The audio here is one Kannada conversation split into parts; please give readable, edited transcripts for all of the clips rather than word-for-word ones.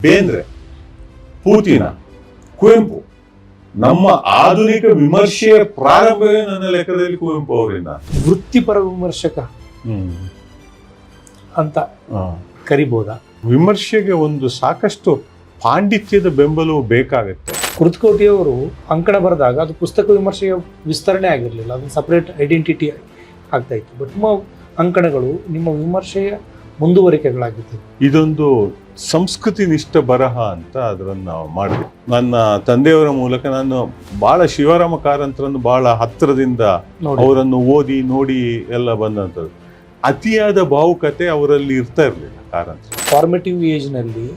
ಬೇಂದ್ರೆ, ಪೂತಿನ, ಕುವೆಂಪು, ನಮ್ಮ ಆಧುನಿಕ ವಿಮರ್ಶೆಯ ಪ್ರಾರಂಭವೇ ನನ್ನ ಲೆಕ್ಕದಲ್ಲಿ ಕುವೆಂಪು ಅವರಿಂದ. ವೃತ್ತಿಪರ ವಿಮರ್ಶಕ ಅಂತ ಕರಿಬೋದಾ? ವಿಮರ್ಶೆಗೆ ಒಂದು ಸಾಕಷ್ಟು ಪಾಂಡಿತ್ಯದ ಬೆಂಬಲವು ಬೇಕಾಗುತ್ತೆ. ಕುರ್ತಕೋಟಿಯವರು ಅಂಕಣ ಬರೆದಾಗ ಅದು ಪುಸ್ತಕ ವಿಮರ್ಶೆಯ ವಿಸ್ತರಣೆ ಆಗಿರಲಿಲ್ಲ, ಅದು ಸಪರೇಟ್ ಐಡೆಂಟಿಟಿ ಆಗ್ತಾ ಇತ್ತು. ಬಟ್ ನಿಮ್ಮ ಅಂಕಣಗಳು ನಿಮ್ಮ ವಿಮರ್ಶೆಯ ಮುಂದುವರಿಕೆಗಳಾಗಿತ್ತು. ಇದೊಂದು ಸಂಸ್ಕೃತಿ ನಿಷ್ಠ ಬರಹ ಅಂತ ಅದನ್ನು ನಾವು ಮಾಡಿದೆ. ನನ್ನ ತಂದೆಯವರ ಮೂಲಕ ನಾನು ಬಹಳ ಶಿವರಾಮ ಕಾರಂತರನ್ನು ಬಹಳ ಹತ್ತಿರದಿಂದ ಅವರನ್ನು ಓದಿ ನೋಡಿ ಎಲ್ಲ ಬಂದಂಥದ್ದು. ಅತಿಯಾದ ಭಾವುಕತೆ ಅವರಲ್ಲಿ ಇರ್ತಾ ಇರಲಿಲ್ಲ ಕಾರಂತರ. ಫಾರ್ಮೇಟಿವ್ ಏಜ್ನಲ್ಲಿ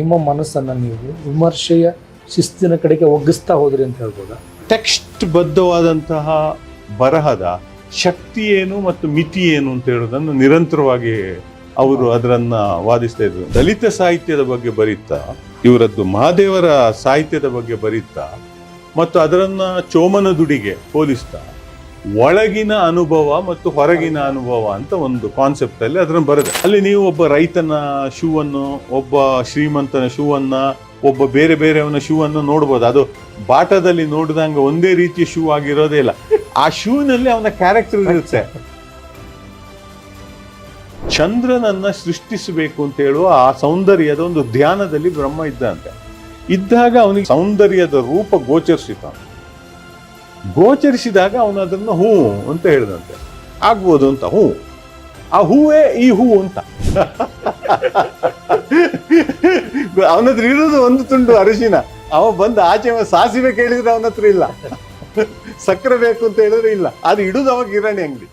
ನಿಮ್ಮ ಮನಸ್ಸನ್ನು ನೀವು ವಿಮರ್ಶೆಯ ಶಿಸ್ತಿನ ಕಡೆಗೆ ಒಗ್ಗಿಸ್ತಾ ಹೋದ್ರಿ ಅಂತ ಹೇಳ್ಬೋದಾ? ಟೆಕ್ಸ್ಟ್ ಬದ್ಧವಾದಂತಹ ಬರಹದ ಶಕ್ತಿ ಏನು ಮತ್ತು ಮಿತಿ ಏನು ಅಂತ ಹೇಳೋದನ್ನು ನಿರಂತರವಾಗಿ ಅವರು ಅದರನ್ನ ವಾದಿಸ್ತಾ ಇದ್ರು. ದಲಿತ ಸಾಹಿತ್ಯದ ಬಗ್ಗೆ ಬರೀತಾ, ಇವರದ್ದು ಮಹಾದೇವರ ಸಾಹಿತ್ಯದ ಬಗ್ಗೆ ಬರೀತಾ ಮತ್ತು ಅದರನ್ನ ಚೋಮನ ದುಡಿಗೆ ಹೋಲಿಸ್ತಾ ಒಳಗಿನ ಅನುಭವ ಮತ್ತು ಹೊರಗಿನ ಅನುಭವ ಅಂತ ಒಂದು ಕಾನ್ಸೆಪ್ಟ್ ಅಲ್ಲಿ ಅದನ್ನ ಬರೆದೆ. ಅಲ್ಲಿ ನೀವು ಒಬ್ಬ ರೈತನ ಶೂ ಅನ್ನು, ಒಬ್ಬ ಶ್ರೀಮಂತನ ಶೂ ಅನ್ನ, ಒಬ್ಬ ಬೇರೆ ಬೇರೆಯವನ ಶೂ ಅನ್ನು ನೋಡ್ಬೋದು. ಅದು ಬಾಟದಲ್ಲಿ ನೋಡಿದಂಗ ಒಂದೇ ರೀತಿಯ ಶೂ ಆಗಿರೋದೇ ಇಲ್ಲ. ಆ ಶೂನಲ್ಲಿ ಅವನ ಕ್ಯಾರೆಕ್ಟರ್ ಇರುತ್ತೆ. ಚಂದ್ರನನ್ನ ಸೃಷ್ಟಿಸಬೇಕು ಅಂತ ಹೇಳುವ ಆ ಸೌಂದರ್ಯದ ಒಂದು ಧ್ಯಾನದಲ್ಲಿ ಬ್ರಹ್ಮ ಇದ್ದಂತೆ. ಇದ್ದಾಗ ಅವನಿಗೆ ಸೌಂದರ್ಯದ ರೂಪ ಗೋಚರಿಸಿದಾಗ ಅವನು ಅದನ್ನ ಹೂ ಅಂತ ಹೇಳಿದಂತೆ. ಆಗ್ಬೋದು ಅಂತ ಹೂ, ಆ ಹೂವೇ ಈ ಹೂ ಅಂತ. ಅವನತ್ರ ಇರೋದು ಒಂದು ತುಂಡು ಅರಿಶಿನ. ಅವ ಬಂದು ಆಚೆ ಸಾಸಿವೆ ಕೇಳಿದ್ರೆ ಅವನ ಹತ್ರ ಇಲ್ಲ, ಸಕ್ಕರೆ ಬೇಕು ಅಂತ ಹೇಳಿದ್ರೆ ಇಲ್ಲ. ಅದು ಇಡುದು ಅವಾಗ ಗಿರಣಿ ಅಂಗಡಿ.